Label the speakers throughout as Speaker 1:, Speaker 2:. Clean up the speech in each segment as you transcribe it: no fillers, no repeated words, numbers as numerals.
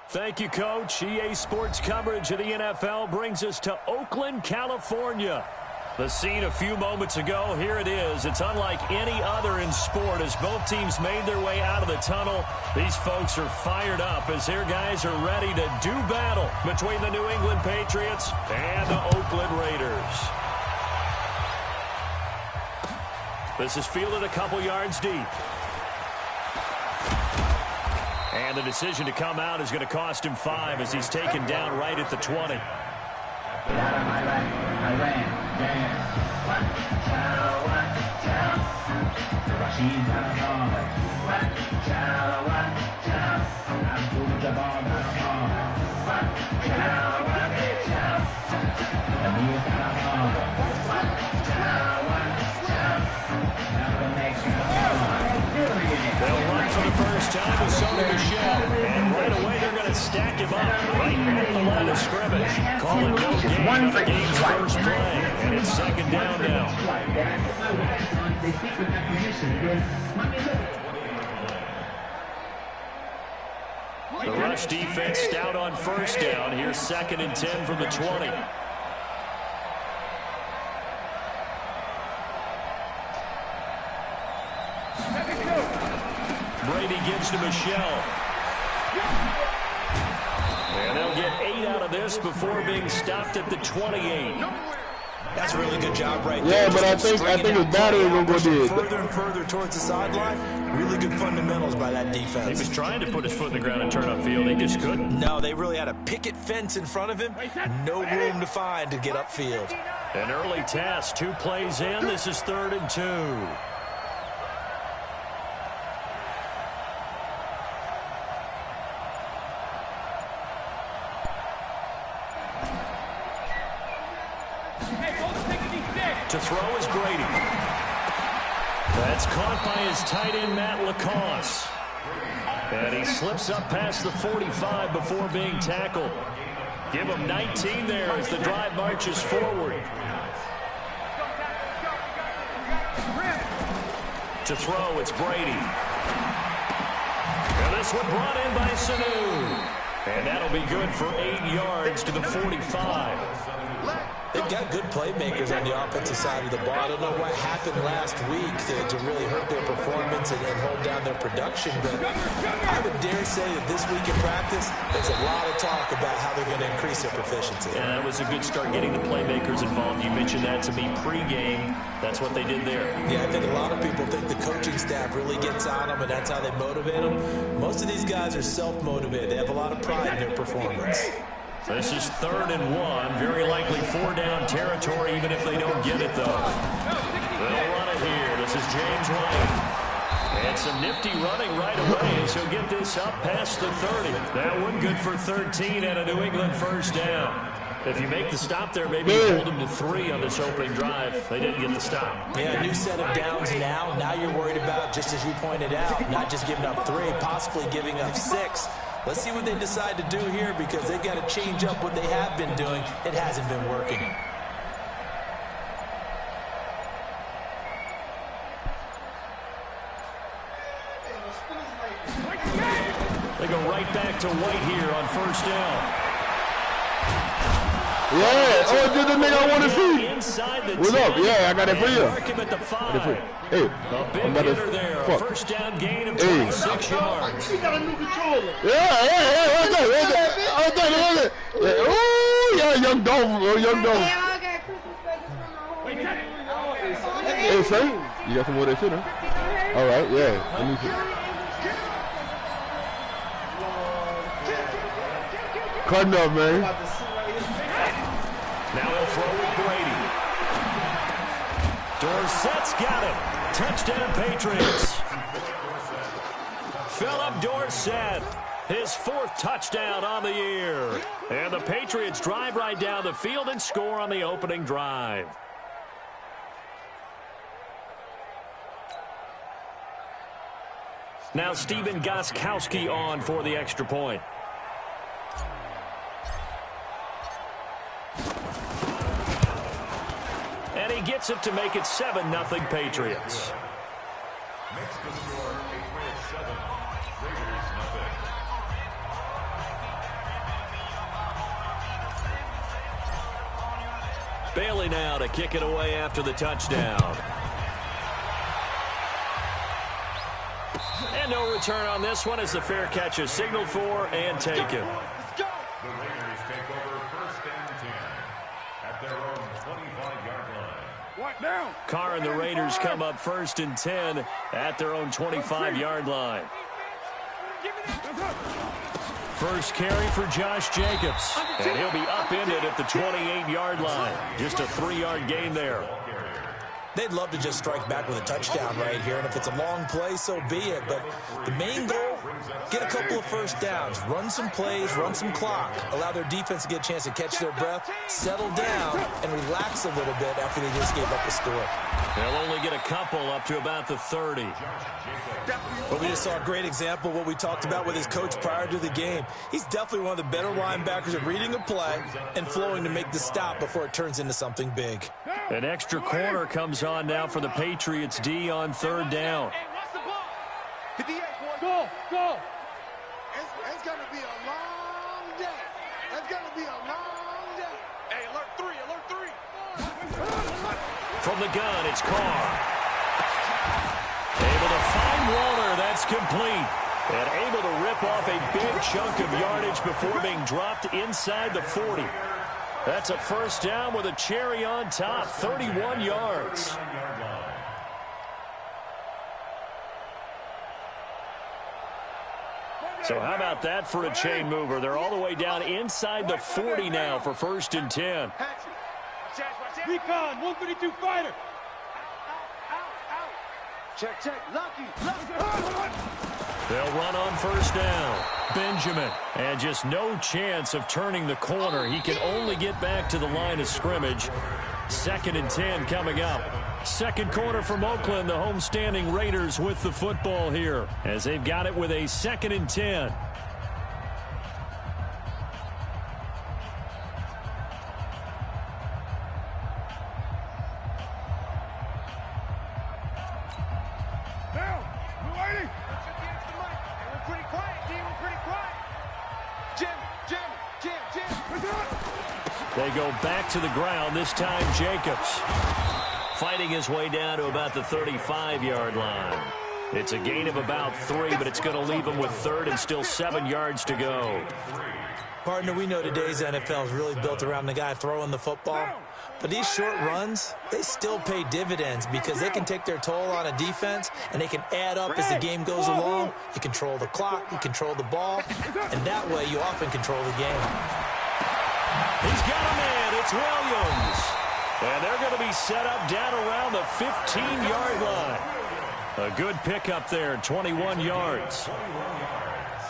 Speaker 1: Thank you, Coach. EA Sports coverage of the NFL brings us to Oakland, California. The scene a few moments ago, here it is. It's unlike any other in sport as both teams made their way out of the tunnel. These folks are fired up as their guys are ready to do battle between the New England Patriots and the Oakland Raiders. This is fielded a couple yards deep. And the decision to come out is going to cost him 5 as he's taken down right at the 20. They'll run for the first time with Sony Michel. And right away, they're going to stack him up right at the line of scrimmage. Call it no gain on the game's first play. And it's second down now. The rush defense stout on first down. Here's 2nd and 10 from the 20. Brady gives to Michel. And they'll get 8 out of this before being stopped at the 28.
Speaker 2: That's a really good job right there.
Speaker 3: Yeah, but I think his battery is going to go dead.
Speaker 2: Further and further towards the sideline. Really good fundamentals by that defense.
Speaker 1: He was trying to put his foot in the ground and turn upfield. He just couldn't.
Speaker 2: No, they really had a picket fence in front of him. No room to find to get upfield.
Speaker 1: An early task. 2 plays in. This is 3rd and 2. To throw is Brady. That's caught by his tight end, Matt Lacoste. And he slips up past the 45 before being tackled. Give him 19 there as the drive marches forward. To throw, it's Brady. And this one brought in by Sanu. And that'll be good for 8 yards to the 45.
Speaker 2: They've got good playmakers on the offensive side of the ball. I don't know what happened last week to really hurt their performance and hold down their production, but I would dare say that this week in practice, there's a lot of talk about how they're going to increase their proficiency.
Speaker 1: Yeah, that was a good start getting the playmakers involved. You mentioned that to me pregame. That's what they did there.
Speaker 2: Yeah, I think a lot of people think the coaching staff really gets on them, and that's how they motivate them. Most of these guys are self-motivated. They have a lot of pride in their performance.
Speaker 1: This is 3rd and 1. Very likely 4-down territory, even if they don't get it, though. They'll run it here. This is James White. And some nifty running right away as he'll get this up past the 30. That one good for 13 and a New England first down. If you make the stop there, maybe you hold them to 3 on this opening drive. They didn't get the stop.
Speaker 2: Yeah, a new set of downs now. Now you're worried about, just as you pointed out, not just giving up 3, possibly giving up 6. Let's see what they decide to do here because they've got to change up what they have been doing. It hasn't been working.
Speaker 1: They go right back to White here on first down.
Speaker 3: Yeah, oh, this is the nigga I want to see.
Speaker 1: Inside the
Speaker 3: What's up? Yeah, I got it for you.
Speaker 1: Mark him at the 5.
Speaker 3: Hey,
Speaker 1: a big hitter there. A first down gain of 26 yards.
Speaker 4: He got a new controller.
Speaker 3: Yeah. Oh, yeah, young Dolph. Young Dolph. Hey, Saint, you got some more of that shit, huh? All right, yeah. Let me see. Cutting up, man.
Speaker 1: Now he'll throw with Brady. Dorsett's got it. Touchdown, Patriots. Philip Dorsett, his 4th touchdown on the year. And the Patriots drive right down the field and score on the opening drive. Now Stephen Gostkowski on for the extra point. And he gets it to make it 7-0 Patriots. Bailey now to kick it away after the touchdown. And no return on this one as the fair catch is signaled for and taken.
Speaker 4: The Raiders take over first and 10 at their own 25-yard line.
Speaker 5: What now?
Speaker 1: Carr and the Raiders come up first and 10 at their own 25-yard line. First carry for Josh Jacobs. And he'll be upended at the 28-yard line. Just a 3-yard gain there.
Speaker 2: They'd love to just strike back with a touchdown right here, and if it's a long play, so be it. But the main goal, get a couple of first downs, run some plays, run some clock, allow their defense to get a chance to catch their breath, settle down, and relax a little bit after they just gave up a score.
Speaker 1: They'll only get a couple up to about the 30.
Speaker 2: But we just saw a great example of what we talked about with his coach prior to the game. He's definitely one of the better linebackers at reading a play and flowing to make the stop before it turns into something big.
Speaker 1: An extra corner comes on now for the Patriots D on third down.
Speaker 5: Go, go.
Speaker 6: It's going to be a long day. It's going to be a long day. Hey, alert 3, alert 3.
Speaker 1: From the gun, it's Carr. Able to find Waller. That's complete. And able to rip off a big chunk of yardage before being dropped inside the 40. That's a first down with a cherry on top, 31 yards. So how about that for a chain mover? They're all the way down inside the 40 now for first and 10.
Speaker 5: Recon, 132 fighter.
Speaker 6: Check, check. Lucky.
Speaker 1: They'll run on first down. Benjamin. And just no chance of turning the corner. He can only get back to the line of scrimmage. Second and 10 coming up. Second corner from Oakland. The homestanding Raiders with the football here as they've got it with a second and 10. They go back to the ground, this time Jacobs. Fighting his way down to about the 35-yard line. It's a gain of about 3, but it's going to leave him with third and still 7 yards to go.
Speaker 2: Partner, we know today's NFL is really built around the guy throwing the football. But these short runs, they still pay dividends because they can take their toll on a defense and they can add up as the game goes along. You control the clock, you control the ball, and that way you often control the game.
Speaker 1: He's got a man. It's Williams. And they're going to be set up down around the 15-yard line. A good pickup there, 21 yards.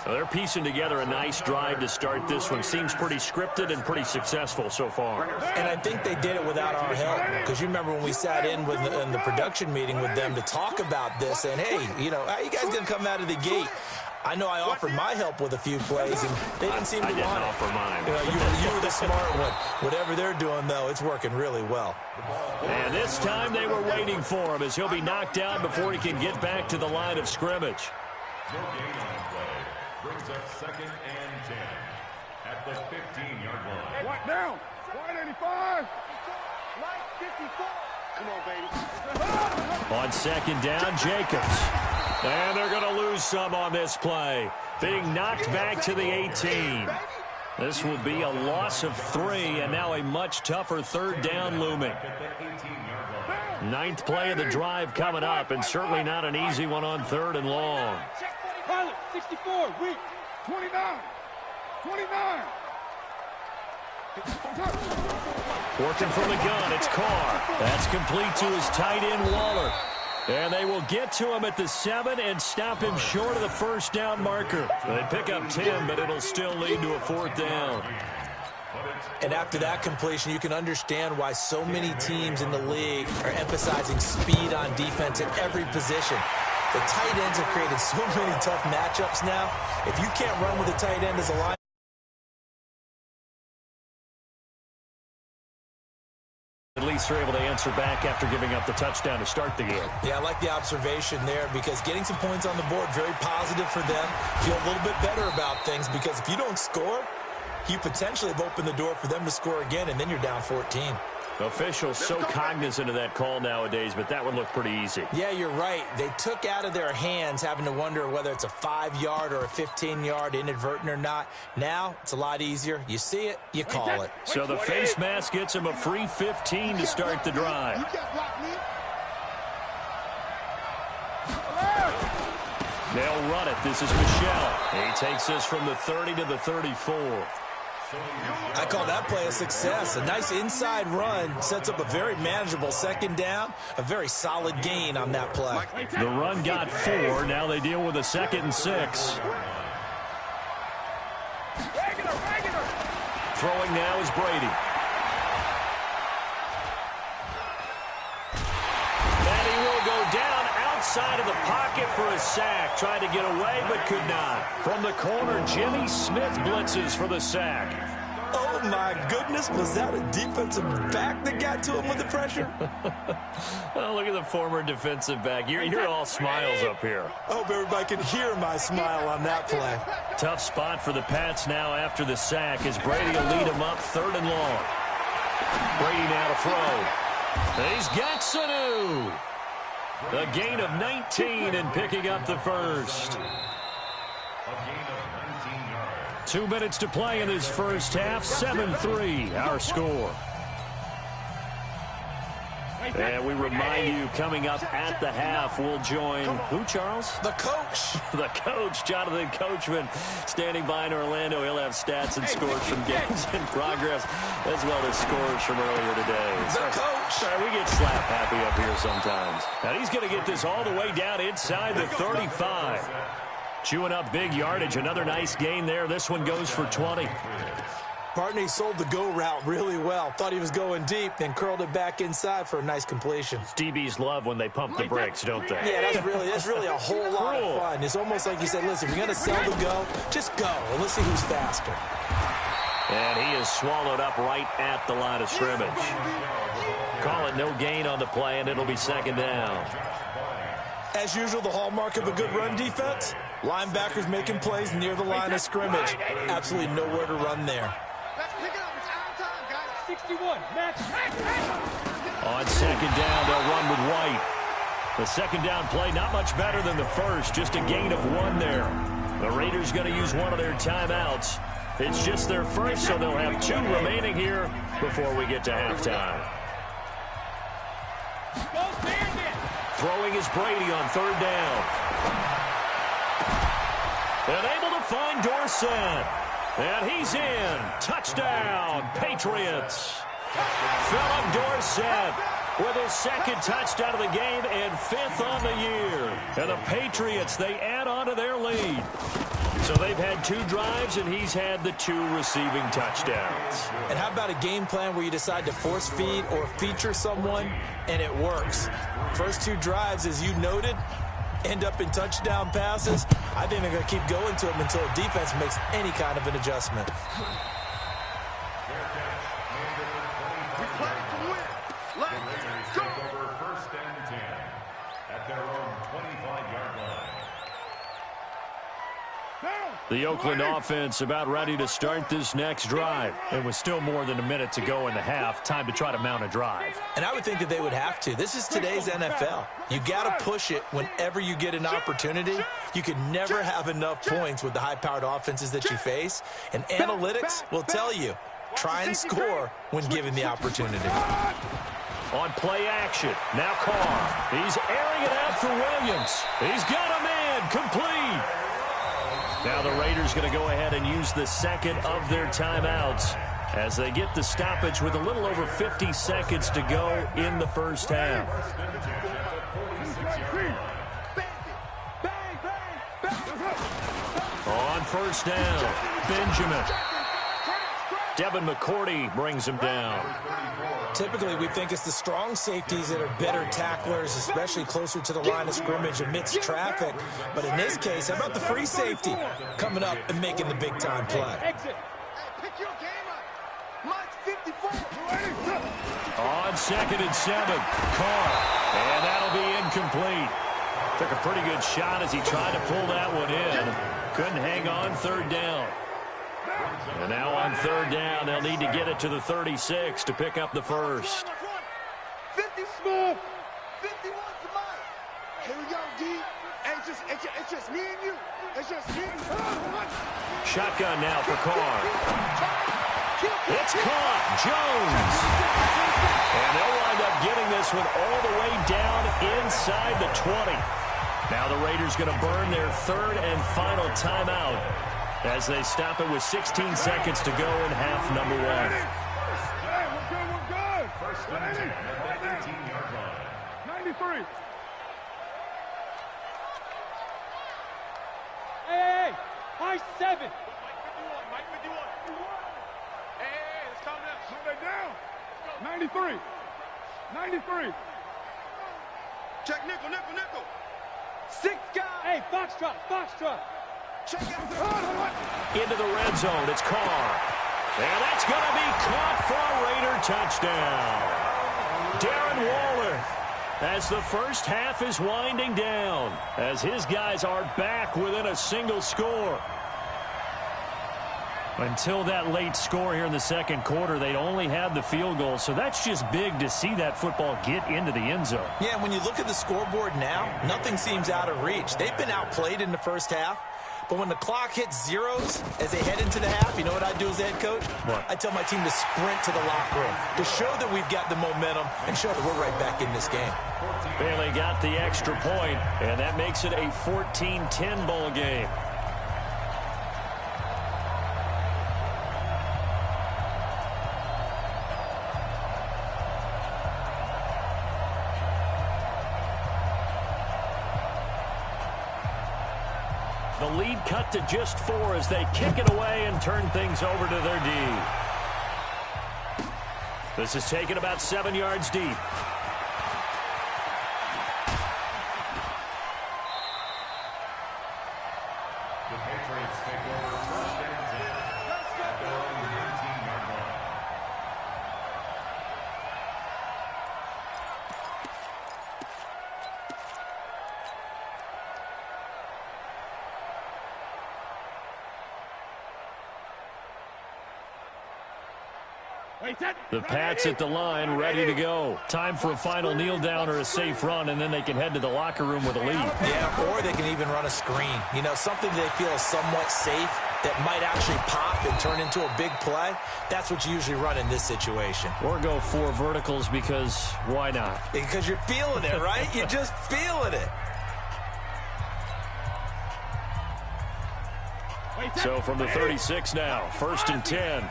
Speaker 1: So they're piecing together a nice drive to start this one. Seems pretty scripted and pretty successful so far.
Speaker 2: And I think they did it without our help. Because you remember when we sat in the production meeting with them to talk about this. And, hey, you know, how you guys going to come out of the gate? I know I offered my help with a few plays, and they didn't seem to want it.
Speaker 1: I didn't offer mine.
Speaker 2: You were the smart one. Whatever they're doing, though, it's working really well.
Speaker 1: And this time they were waiting for him as he'll be knocked down before he can get back to the line of scrimmage.
Speaker 4: No gain on play. Brings up second and 10 at the 15-yard line.
Speaker 5: What now? 185.
Speaker 6: Light 54. Come on, baby.
Speaker 1: On second down, Jacobs. And they're going to lose some on this play. Being knocked back to the 18. This will be a loss of 3, and now a much tougher third down looming. Ninth play of the drive coming up, and certainly not an easy one on third and long.
Speaker 5: Pilot, 64, weak. 29. 29.
Speaker 1: Working from the gun, it's Carr. That's complete to his tight end, Waller. And they will get to him at the 7 and stop him short of the first down marker. They pick up 10, but it'll still lead to a fourth down.
Speaker 2: And after that completion, you can understand why so many teams in the league are emphasizing speed on defense at every position. The tight ends have created so many tough matchups now. If you can't run with a tight end as a line,
Speaker 1: at least they're able to answer back after giving up the touchdown to start the game.
Speaker 2: yeah, I like the observation there because getting some points on the board, very positive for them. Feel a little bit better about things because if you don't score, you potentially have opened the door for them to score again, and then you're down 14.
Speaker 1: Officials so cognizant of that call nowadays, but that one looked pretty easy.
Speaker 2: Yeah, you're right. They took out of their hands having to wonder whether it's a 5-yard or a 15-yard inadvertent or not. Now, it's a lot easier. You see it, you call it.
Speaker 1: So the face mask gets him a free 15 to start the drive. They'll run it. This is Michelle. He takes us from the 30 to the 34.
Speaker 2: I call that play a success. A nice inside run sets up a very manageable second down, a very solid gain on that play.
Speaker 1: The run got 4. Now they deal with a 2nd and 6. Throwing now is Brady. And he will go down outside of the pocket for a sack. Tried to get away, but could not. From the corner, Jimmy Smith blitzes for the sack.
Speaker 2: Oh, my goodness. Was that a defensive back that got to him with the pressure?
Speaker 1: Oh, look at the former defensive back. You're all smiles up here.
Speaker 2: I hope everybody can hear my smile on that play.
Speaker 1: Tough spot for the Pats now after the sack as Brady will lead them up 3rd and long. Brady now to throw. He's got Sanu. A gain of 19 and picking up the first. 2 minutes to play in this first half. 7-3 our score. And we remind you, coming up at the half, we'll join who, Charles?
Speaker 2: The coach.
Speaker 1: The coach, Jonathan Coachman, standing by in Orlando. He'll have stats and scores from games in progress, as well as scores from earlier today.
Speaker 2: The coach.
Speaker 1: Sorry, we get slap happy up here sometimes. Now he's going to get this all the way down inside the 35. Chewing up big yardage. Another nice gain there. This one goes for 20.
Speaker 2: Partner, he sold the go route really well. Thought he was going deep, then curled it back inside for a nice completion.
Speaker 1: DBs love when they pump the brakes, don't they?
Speaker 2: Yeah, that's really a whole lot of fun. It's almost like you said, listen, if you're going to sell the go, just go, and let's see who's faster.
Speaker 1: And he is swallowed up right at the line of scrimmage. Call it no gain on the play, and it'll be 2nd down.
Speaker 2: As usual, the hallmark of a good run defense, linebackers making plays near the line of scrimmage. Absolutely nowhere to run there.
Speaker 6: Let's pick it up. It's our time, guys.
Speaker 5: 61. Match.
Speaker 1: On 2nd down, they'll run with White. The 2nd down play, not much better than the first. Just a gain of 1 there. The Raiders going to use one of their timeouts. It's just their first, so they'll have 2 remaining here before we get to halftime. Throwing is Brady on 3rd down. And able to find Dorsett. And he's in. Touchdown, Patriots. Philip Dorsett with his 2nd touchdown of the game and 5th on the year. And the Patriots, they add on to their lead. So they've had 2 drives, and he's had the 2 receiving touchdowns.
Speaker 2: And how about a game plan where you decide to force feed or feature someone, and it works? First 2 drives, as you noted, end up in touchdown passes. I think they're going to keep going to them until the defense makes any kind of an adjustment.
Speaker 6: We play to win. Let's go.
Speaker 4: Over 1st and 10 at their own 25-yard line.
Speaker 1: The Oakland offense about ready to start this next drive. And with still more than a minute to go in the half, time to try to mount a drive.
Speaker 2: And I would think that they would have to. This is today's NFL. You got to push it whenever you get an opportunity. You can never have enough points with the high-powered offenses that you face. And analytics will tell you, try and score when given the opportunity.
Speaker 1: On play action, now Carr. He's airing it out for Williams. He's got a man complete. Now the Raiders going to go ahead and use the 2nd of their timeouts as they get the stoppage with a little over 50 seconds to go in the first half. On 1st down, Benjamin. Devin McCourty brings him down.
Speaker 2: Typically, we think it's the strong safeties that are better tacklers, especially closer to the line of scrimmage amidst traffic. But in this case, how about the free safety coming up and making the big-time play?
Speaker 6: Hey, pick your game up. Mine's 54.
Speaker 1: On 2nd and 7, Carr. And that'll be incomplete. Took a pretty good shot as he tried to pull that one in. Couldn't hang on 3rd down. And now on third down, they'll need to get it to the 36 to pick up the first.
Speaker 6: 50 smooth. 51's the mark. Here we go, D. It's just me and you. It's just me and you.
Speaker 1: Shotgun now for Carr. It's caught. Jones. And they'll wind up getting this one all the way down inside the 20. Now the Raiders going to burn their third and final timeout as they stop it with 16 seconds to go in half number one.
Speaker 5: Hey, we're good.
Speaker 4: First and 10 at the 18-yard line.
Speaker 5: 93. Hey, high 7.
Speaker 6: Mike 51. Hey, let's calm down.
Speaker 5: Slow that down. 93. 93.
Speaker 6: Check nickel. 6 guys.
Speaker 5: Hey, Foxtrot.
Speaker 6: Check out.
Speaker 1: Into the red zone. It's Carr. And that's going to be caught for a Raider touchdown. Darren Waller, as the first half is winding down, as his guys are back within a single score. Until that late score here in the second quarter, they'd only had the field goal, so that's just big to see that football get into the end zone.
Speaker 2: Yeah, when you look at the scoreboard now, nothing seems out of reach. They've been outplayed in the first half, but when the clock hits zeros as they head into the half, you know what I do as head coach?
Speaker 1: What?
Speaker 2: I tell my team to sprint to the locker room to show that we've got the momentum and show that we're right back in this game.
Speaker 1: Bailey got the extra point, and that makes it a 14-10 ball game. The lead cut to just 4 as they kick it away and turn things over to their D. This is taken about 7 yards deep.
Speaker 4: The Patriots take over first and 10 at their own 19-yard line.
Speaker 1: The Pats at the line, ready to go. Time for a final kneel down or a safe run, and then they can head to the locker room with a lead.
Speaker 2: Yeah, or they can even run a screen. You know, something they feel is somewhat safe that might actually pop and turn into a big play. That's what you usually run in this situation.
Speaker 1: Or go 4 verticals because why not?
Speaker 2: Because you're feeling it, right? You're just feeling it.
Speaker 1: So from the 36 now, first and 10.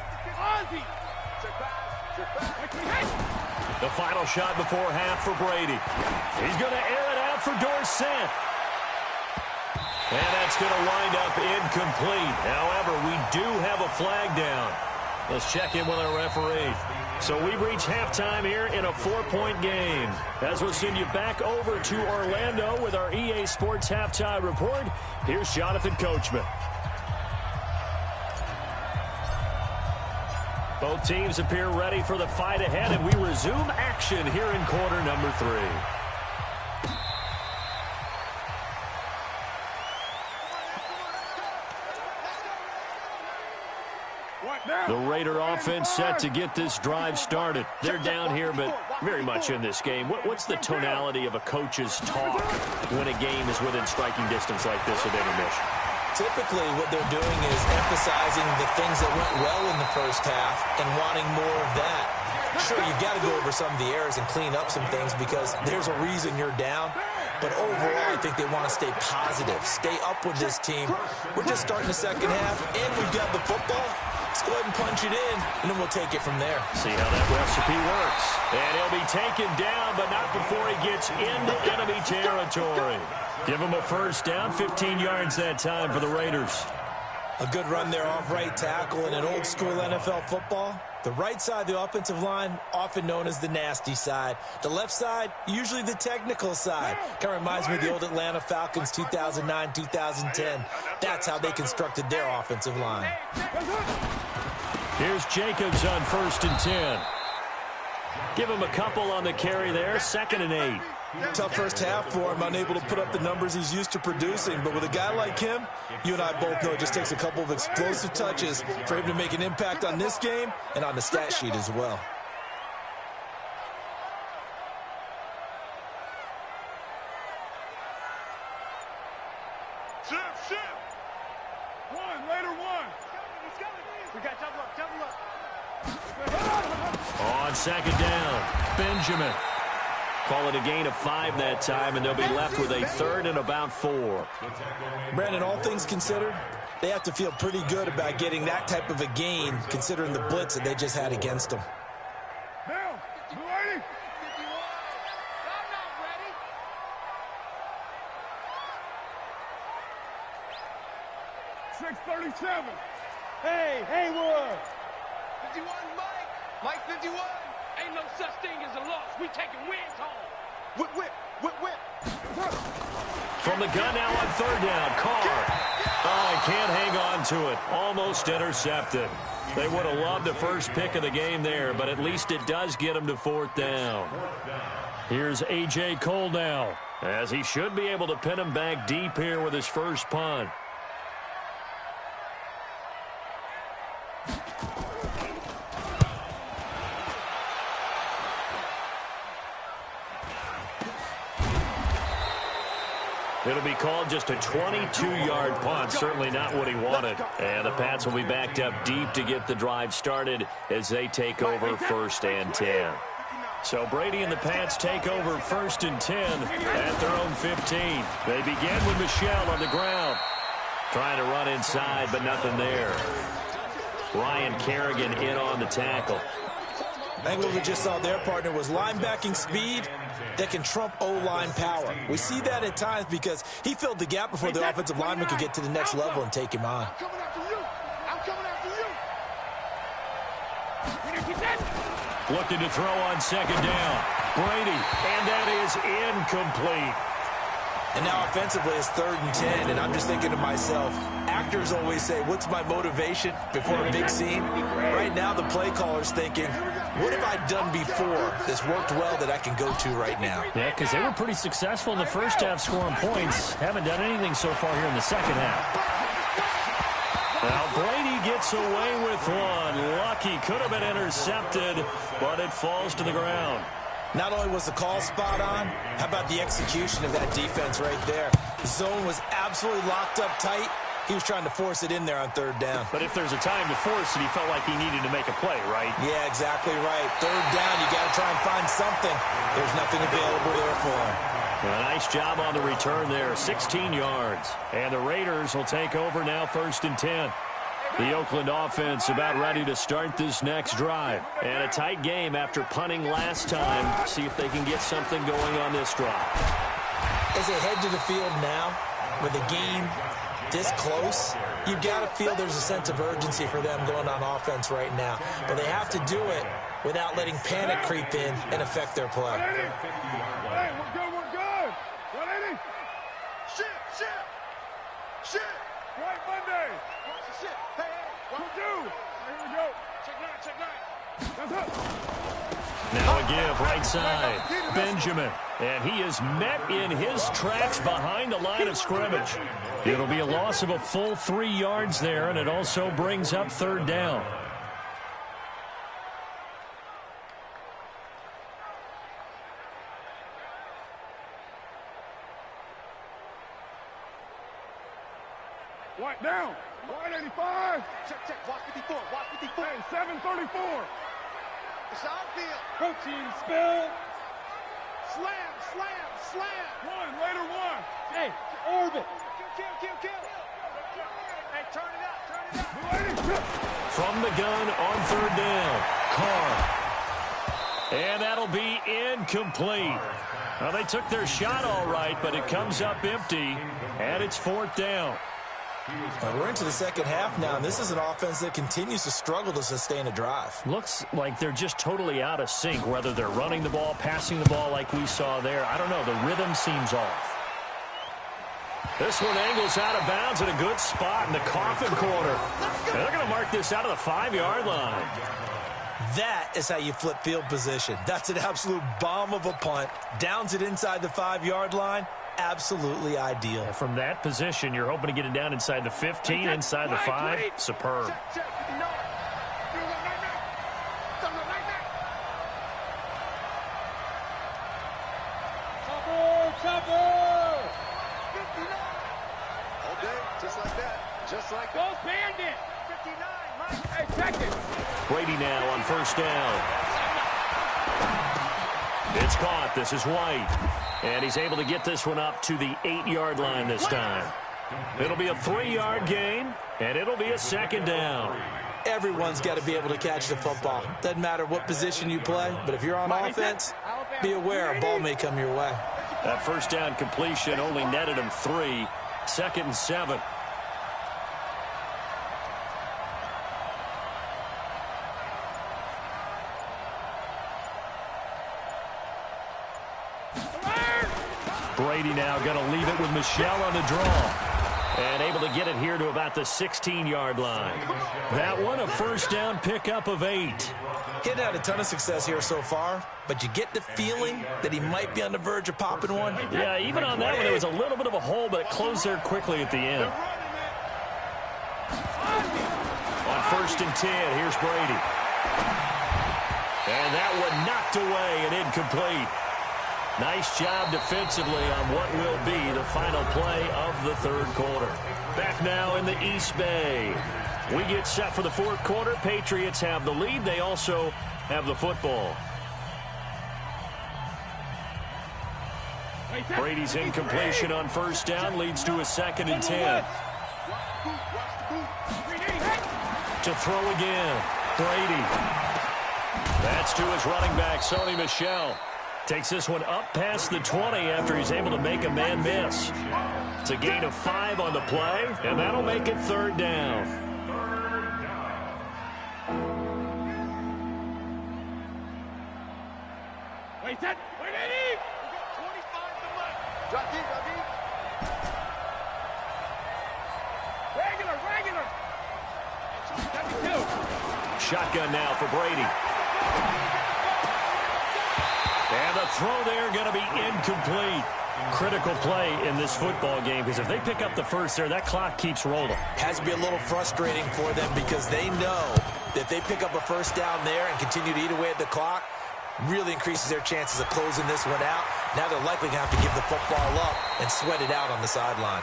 Speaker 1: The final shot before half for Brady. He's going to air it out for Dorsett. And that's going to wind up incomplete. However, we do have a flag down. Let's check in with our referee. So we've reached halftime here in a 4-point game. As we'll send you back over to Orlando with our EA Sports Halftime Report, here's Jonathan Coachman. Both teams appear ready for the fight ahead, and we resume action here in quarter number 3. The Raider offense set to get this drive started. They're down here, but very much in this game. What's the tonality of a coach's talk when a game is within striking distance like this at intermission?
Speaker 2: Typically, what they're doing is emphasizing the things that went well in the first half and wanting more of that. Sure, you've got to go over some of the errors and clean up some things because there's a reason you're down. But overall, I think they want to stay positive, stay up with this team. We're just starting the second half, and we've got the football. Let's go ahead and punch it in, and then we'll take it from there.
Speaker 1: See how that recipe works. And he'll be taken down, but not before he gets into enemy territory. Give him a first down, 15 yards that time for the Raiders.
Speaker 2: A good run there off right tackle in an old-school NFL football. The right side of the offensive line, often known as the nasty side. The left side, usually the technical side. Kind of reminds me of the old Atlanta Falcons 2009-2010. That's how they constructed their offensive line.
Speaker 1: Here's Jacobs on first and 10. Give him a couple on the carry there, 2nd and 8.
Speaker 2: Tough first half for him, unable to put up the numbers he's used to producing. But with a guy like him, you and I both know it just takes a couple of explosive touches for him to make an impact on this game and on the stat sheet as well.
Speaker 5: Shift. One, later one. We got double up.
Speaker 1: On second down, Benjamin. Call it a gain of 5 that time, and they'll be left with a 3rd and about 4.
Speaker 2: Brandon, all things considered, they have to feel pretty good about getting that type of a gain, considering the blitz that they just had against them.
Speaker 5: Now, you ready? 6:37. Hey, Haywood.
Speaker 6: 51, Mike 51.
Speaker 5: Ain't no such thing as a loss. We taking wins home.
Speaker 6: Whip.
Speaker 1: From the gun now on 3rd down, Carr. Oh, he can't hang on to it. Almost intercepted. They would have loved the first pick of the game there, but at least it does get them to 4th down. Here's A.J. Cole now, as he should be able to pin him back deep here with his first punt. It'll be called just a 22-yard punt. Certainly not what he wanted. And the Pats will be backed up deep to get the drive started as they take over 1st and 10. So Brady and the Pats take over 1st and 10 at their own 15. They begin with Michel on the ground. Trying to run inside, but nothing there. Ryan Kerrigan in on the tackle.
Speaker 2: I think what we just saw their partner was linebacking speed that can trump O-line power. We see that at times because he filled the gap before the offensive lineman could get to the next level and take him on.
Speaker 6: I'm coming after you.
Speaker 1: Looking to throw on 2nd down. Brady, and that is incomplete.
Speaker 2: And now offensively it's 3rd and 10, and I'm just thinking to myself, actors always say, what's my motivation before a big scene? Right now the play caller's thinking, what have I done before that's worked well that I can go to right now?
Speaker 1: Yeah, because they were pretty successful in the first half scoring points. Haven't done anything so far here in the second half. Now Brady gets away with one. Lucky, could have been intercepted, but it falls to the ground.
Speaker 2: Not only was the call spot on, how about the execution of that defense right there? The zone was absolutely locked up tight. He was trying to force it in there on 3rd down.
Speaker 1: But if there's a time to force it, he felt like he needed to make a play, right?
Speaker 2: Yeah, exactly right. 3rd down, you got to try and find something. There's nothing available there for him.
Speaker 1: A nice job on the return there, 16 yards. And the Raiders will take over now 1st and 10. The Oakland offense about ready to start this next drive. And a tight game after punting last time. See if they can get something going on this drive.
Speaker 2: As they head to the field now, with the game this close, you've got to feel there's a sense of urgency for them going on offense right now. But they have to do it without letting panic creep in and affect their play.
Speaker 5: Hey, we're good. 180.
Speaker 6: Shit.
Speaker 5: Right Monday.
Speaker 6: Watch the shit. Hey.
Speaker 5: We'll do. Here we go.
Speaker 6: Check 9.
Speaker 5: That's it.
Speaker 1: Now a give right side. Benjamin. And he is met in his tracks behind the line of scrimmage. It'll be a loss of a full 3 yards there, and it also brings up 3rd down.
Speaker 5: White down. 185.
Speaker 6: Check. Watch 54.
Speaker 5: Hey, 734.
Speaker 6: It's outfield.
Speaker 5: Protein spill.
Speaker 6: Slam.
Speaker 5: One, later one. Hey, orbit.
Speaker 6: Kill. Hey, turn it up.
Speaker 1: From the gun on 3rd down, Carr. And that'll be incomplete. Well, they took their shot all right, but it comes up empty, and it's 4th down.
Speaker 2: We're into the second half now, and this is an offense that continues to struggle to sustain a drive.
Speaker 1: Looks like they're just totally out of sync, whether they're running the ball, passing the ball like we saw there. I don't know. The rhythm seems off. This one angles out of bounds at a good spot in the coffin corner. And they're going to mark this out of the 5-yard line.
Speaker 2: That is how you flip field position. That's an absolute bomb of a punt. Downs it inside the 5-yard line. Absolutely ideal.
Speaker 1: From that position, you're hoping to get it down inside the 15, inside the 5. Superb.
Speaker 6: Just like those bandits. 59, Mike. Hey, check it.
Speaker 1: Brady now on first down. It's caught. This is White. And he's able to get this one up to the 8-yard line this time. It'll be a 3-yard gain, and it'll be a 2nd down.
Speaker 2: Everyone's got to be able to catch the football. Doesn't matter what position you play, but if you're on offense, be aware a ball may come your way.
Speaker 1: That first down completion only netted him 3. 2nd and 7. Brady now going to leave it with Michelle on the draw. And able to get it here to about the 16-yard line. That one, a first down pickup of 8.
Speaker 2: He had a ton of success here so far, but you get the feeling that he might be on the verge of popping one.
Speaker 1: Yeah, even on that one, there was a little bit of a hole, but it closed there quickly at the end. On 1st and 10, here's Brady. And that one knocked away and incomplete. Nice job defensively on what will be the final play of the 3rd quarter. Back now in the East Bay. We get set for the 4th quarter. Patriots have the lead. They also have the football. Brady's incompletion on first down leads to a 2nd and 10. To throw again. Brady. That's to his running back, Sony Michel. Takes this one up past the 20 after he's able to make a man miss. It's a gain of 5 on the play, and that'll make it 3rd down.
Speaker 5: Wait, that. Wait, Eddie. We got 25 to left.
Speaker 6: Drop deep, drop deep.
Speaker 5: Regular. 72.
Speaker 1: Shotgun now for Brady. And the throw there going to be incomplete. Critical play in this football game because if they pick up the first there, that clock keeps rolling.
Speaker 2: Has to be a little frustrating for them because they know that if they pick up a first down there and continue to eat away at the clock, really increases their chances of closing this one out. Now they're likely going to have to give the football up and sweat it out on the sideline.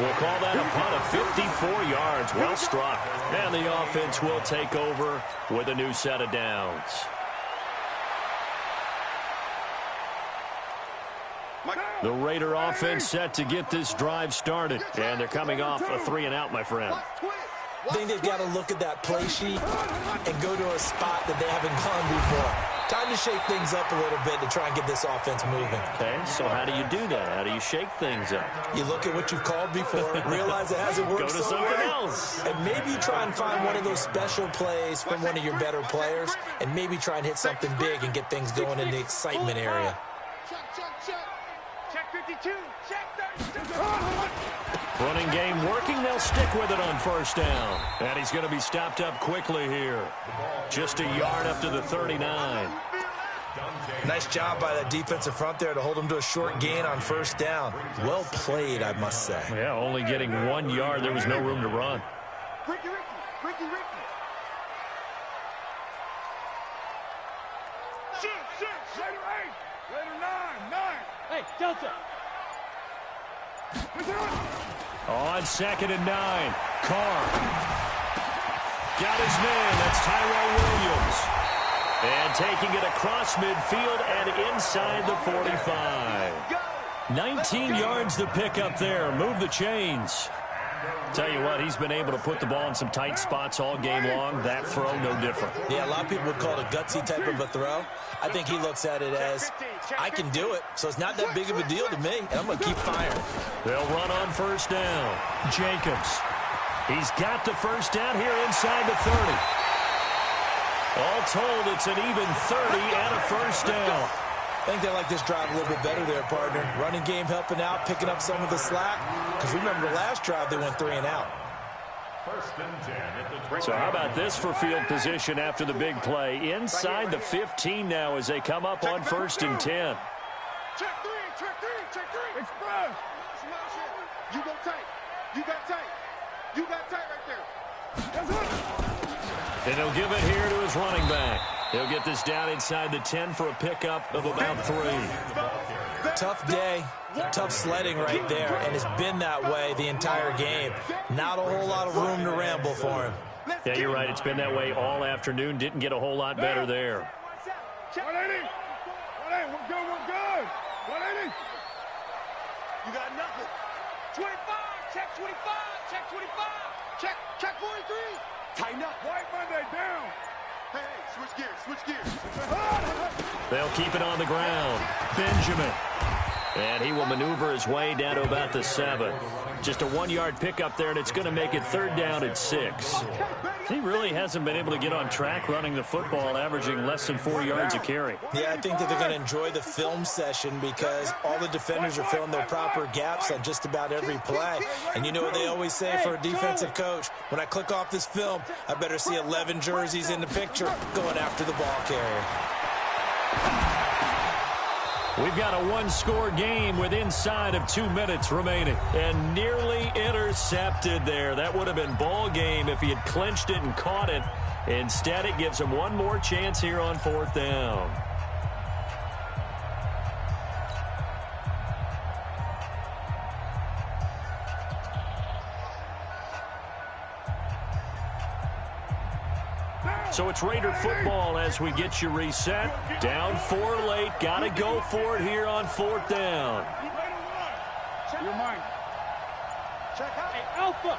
Speaker 1: We'll call that a punt of 54 yards. Well struck. And the offense will take over with a new set of downs. The Raider offense set to get this drive started. And they're coming off a 3-and-out, my friend.
Speaker 2: I think they've got to look at that play sheet and go to a spot that they haven't gone before. Time to shake things up a little bit to try and get this offense moving.
Speaker 1: Okay, so how do you do that? How do you shake things up?
Speaker 2: You look at what you've called before, realize it hasn't worked
Speaker 1: Go to something else.
Speaker 2: And maybe try and find one of those special plays from one of your better players, and maybe try and hit something big and get things going in the excitement area.
Speaker 5: Check 52. Check 32.
Speaker 1: Running game working. They'll stick with it on first down. And he's going to be stopped up quickly here. Just a yard up to the 39.
Speaker 2: Nice job by that defensive front there to hold him to a short gain on first down. Well played, I must say.
Speaker 1: Yeah, only getting 1 yard. There was no room to run.
Speaker 5: Ricky. Shoot. Raider 8. Raider 9. Hey, Delta.
Speaker 1: On 2nd and 9. Carr. Got his man. That's Tyrell Williams. And taking it across midfield and inside the 45. 19 yards to pick up there. Move the chains. Tell you what, he's been able to put the ball in some tight spots all game long. That throw, no different.
Speaker 2: Yeah, a lot of people would call it a gutsy type of a throw. I think he looks at it as, I can do it, so it's not that big of a deal to me, and I'm going to keep firing.
Speaker 1: They'll run on first down. Jacobs. He's got the first down here inside the 30. All told, it's an even 30 and a first down.
Speaker 2: I think they like this drive a little bit better there, partner. Running game helping out, picking up some of the slack. Because remember, the last drive they went 3-and-out.
Speaker 4: First and 10 at the 20.
Speaker 1: So how about this for field position after the big play? Inside the 15 now as they come up on first and 10.
Speaker 6: Check three.
Speaker 5: Express.
Speaker 6: You go tight. You got tight. You got tight right there.
Speaker 1: And he'll give it here to his running back. He'll get this down inside the 10 for a pickup of about 3.
Speaker 2: Tough day, tough sledding right there, and it's been that way the entire game. Not a whole lot of room to ramble for him.
Speaker 1: Yeah, you're right. It's been that way all afternoon. Didn't get a whole lot better there.
Speaker 5: 180. 180. We're good. 180.
Speaker 6: You got nothing. 25. Check 25. Check 25. Check 43. Tighten up.
Speaker 5: White Monday down.
Speaker 6: Hey, switch gears.
Speaker 1: They'll keep it on the ground. Benjamin. And he will maneuver his way down to about the 7. Just a 1-yard pickup there, and it's going to make it 3rd down at 6. He really hasn't been able to get on track running the football, averaging less than 4 yards a carry.
Speaker 2: Yeah, I think that they're going to enjoy the film session because all the defenders are filling their proper gaps on just about every play. And you know what they always say for a defensive coach? When I click off this film, I better see 11 jerseys in the picture going after the ball carrier.
Speaker 1: We've got a 1-score game with inside of 2 minutes remaining. And nearly intercepted there. That would have been ball game if he had clinched it and caught it. Instead, it gives him one more chance here on 4th down. So it's Raider football as we get you reset. Down 4 late. Got to go for it here on 4th down.
Speaker 5: Your mind.
Speaker 6: Check out.
Speaker 5: Hey, Alpha.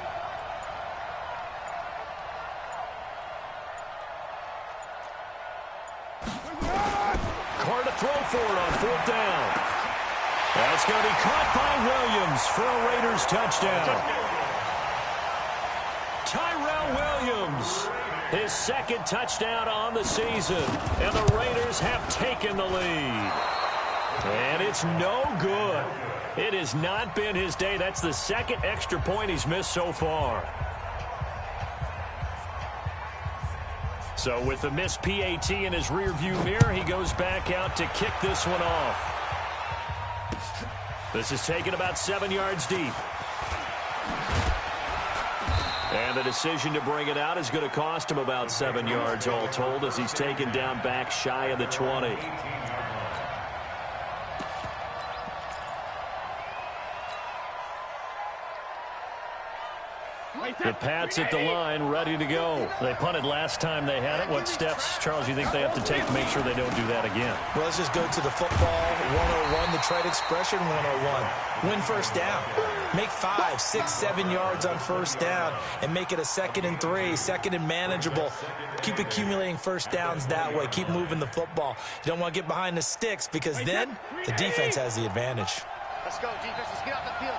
Speaker 1: Carr to throw for it on 4th down. That's going to be caught by Williams for a Raiders touchdown. Tyrell Williams. His 2nd touchdown on the season, and the Raiders have taken the lead. And it's no good. It has not been his day. That's the 2nd extra point he's missed so far. So with the missed PAT in his rearview mirror, he goes back out to kick this one off. This is taken about 7 yards deep. And the decision to bring it out is going to cost him about 7 yards all told as he's taken down back shy of the 20. The Pats at the line, ready to go. They punted last time they had it. What steps, Charles, you think they have to take to make sure they don't do that again?
Speaker 2: Well, let's just go to the football 101, the trade expression 101. Win first down. Make 5, 6, 7 yards on first down and make it a 2nd and 3, 2nd and manageable. Keep accumulating first downs that way. Keep moving the football. You don't want to get behind the sticks because then the defense has the advantage.
Speaker 6: Let's go, defense. Let's get out the field.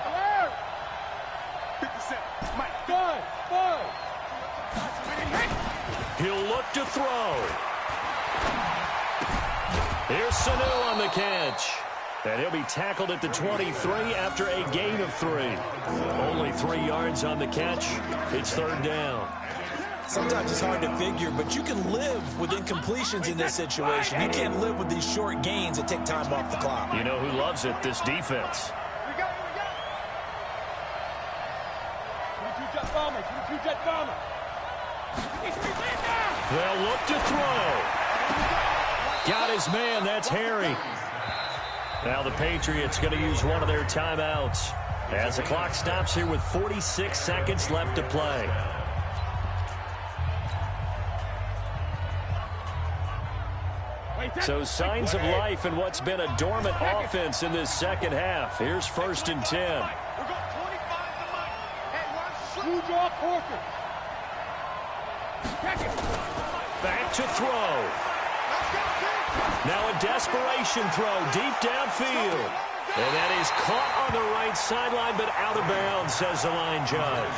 Speaker 6: 57. Mike.
Speaker 5: Good.
Speaker 1: He'll look to throw. Here's Sanu on the catch. And he'll be tackled at the 23 after a gain of 3. Only 3 yards on the catch. It's 3rd down.
Speaker 2: Sometimes it's hard to figure, but you can live with incompletions in this situation. You can't live with these short gains that take time off the clock.
Speaker 1: You know who loves it? This defense. They'll look to throw. Got his man. That's Harry. Now the Patriots going to use one of their timeouts as the clock stops here with 46 seconds left to play. So signs of life in what's been a dormant offense in this 2nd half. Here's 1st and 10.
Speaker 6: We're going 25 to Mike. Hey, watch.
Speaker 5: Screw off Porter.
Speaker 1: Back to throw. Now a desperation throw deep downfield. And that is caught on the right sideline, but out of bounds, says the line judge.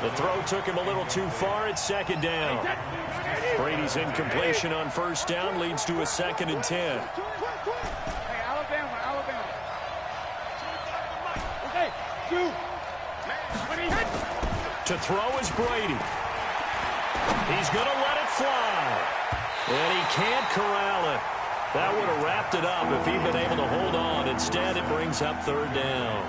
Speaker 1: The throw took him a little too far at 2nd down. Brady's incompletion on 1st down leads to a 2nd and 10.
Speaker 5: Hey, Alabama. Okay, 2.
Speaker 1: To throw is Brady. He's going to let it fly. And he can't corral it. That would have wrapped it up if he'd been able to hold on. Instead, it brings up third down.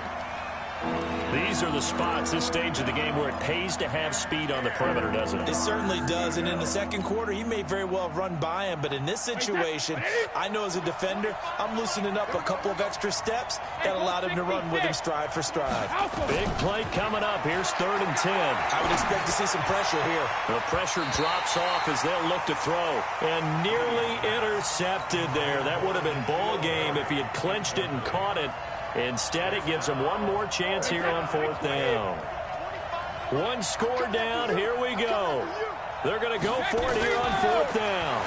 Speaker 1: These are the spots, this stage of the game, where it pays to have speed on the perimeter, doesn't it?
Speaker 2: It certainly does, and in the second quarter, he may very well run by him, but in this situation, I know as a defender, I'm loosening up a couple of extra steps that allowed him to run with him stride for stride.
Speaker 1: Big play coming up. Here's 3rd and 10.
Speaker 2: I would expect to see some pressure here.
Speaker 1: The pressure drops off as they'll look to throw, and nearly intercepted there. That would have been ball game if he had clinched it and caught it. Instead, it gives them one more chance here on 4th down. One score down. Here we go. They're going to go for it here on 4th down.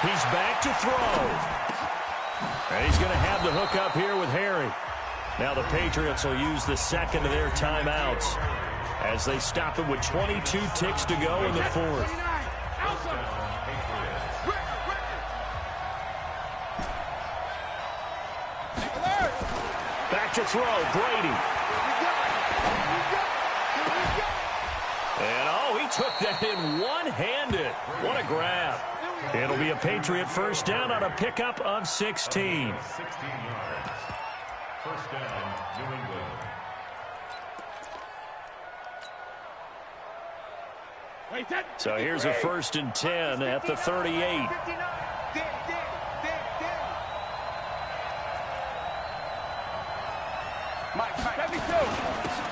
Speaker 1: He's back to throw. And he's going to have the hook up here with Harry. Now the Patriots will use the second of their timeouts as they stop it with 22 ticks to go in the 4th. Back to throw, Brady. And, oh, he took that in one-handed. What a grab. It'll be a Patriot first down on a pickup of 16.
Speaker 4: 16 yards. First down, New England.
Speaker 1: So here's a 1st and 10 at the 38.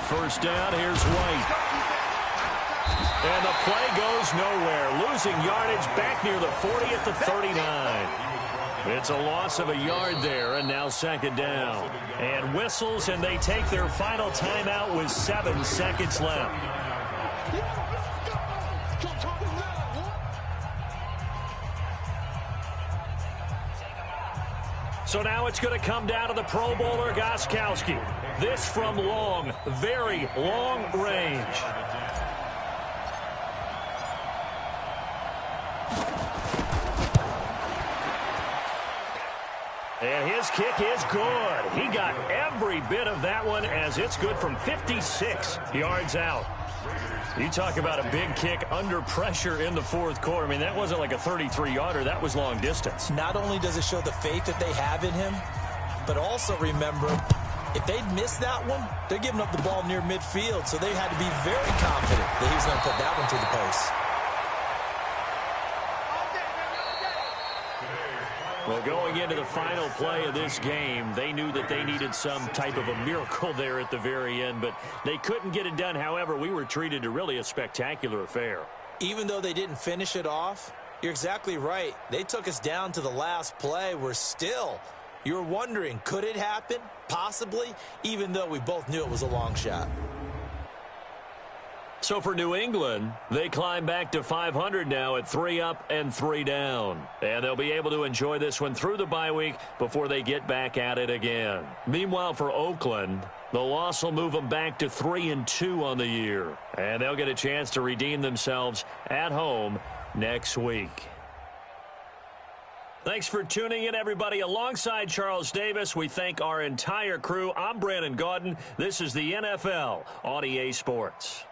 Speaker 1: First down, here's White. And the play goes nowhere. Losing yardage back near the 40 at the 39. It's a loss of a yard there, and now 2nd down. And whistles, and they take their final timeout with 7 seconds left. So now it's going to come down to the Pro Bowler, Gostkowski. This from long, very long range. And his kick is good. He got every bit of that one as it's good from 56 yards out. You talk about a big kick under pressure in the 4th quarter. I mean, that wasn't like a 33-yarder. That was long distance.
Speaker 2: Not only does it show the faith that they have in him, but also remember, if they'd missed that one, they're giving up the ball near midfield, so they had to be very confident that he was going to put that one through the post.
Speaker 1: Well, going into the final play of this game, they knew that they needed some type of a miracle there at the very end, but they couldn't get it done. However, we were treated to really a spectacular affair.
Speaker 2: Even though they didn't finish it off, you're exactly right. They took us down to the last play. We're still, you're wondering, could it happen? Possibly, even though we both knew it was a long shot.
Speaker 1: So for New England, they climb back to 500 now at 3 up and 3 down. And they'll be able to enjoy this one through the bye week before they get back at it again. Meanwhile, for Oakland, the loss will move them back to 3-2 on the year. And they'll get a chance to redeem themselves at home next week. Thanks for tuning in, everybody. Alongside Charles Davis, we thank our entire crew. I'm Brandon Gaudin. This is the NFL on EA Sports.